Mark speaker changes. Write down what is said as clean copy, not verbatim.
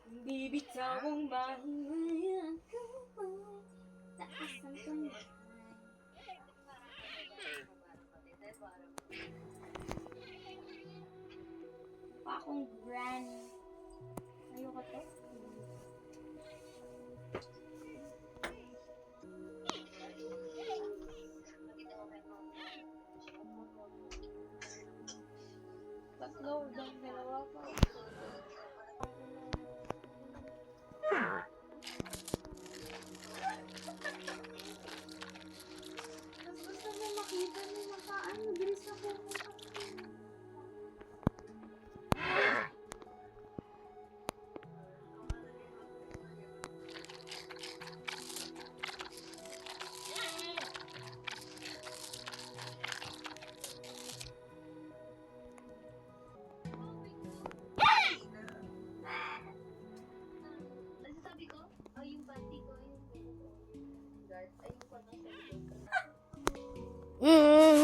Speaker 1: Hindi bitaw mong mahingayan ko taas ang kamay. Akong granny. Ayoko to. Tatlo, dalawa pa. Mas gusto mo makita mo makaan, mabilis na pupunta.
Speaker 2: Mm.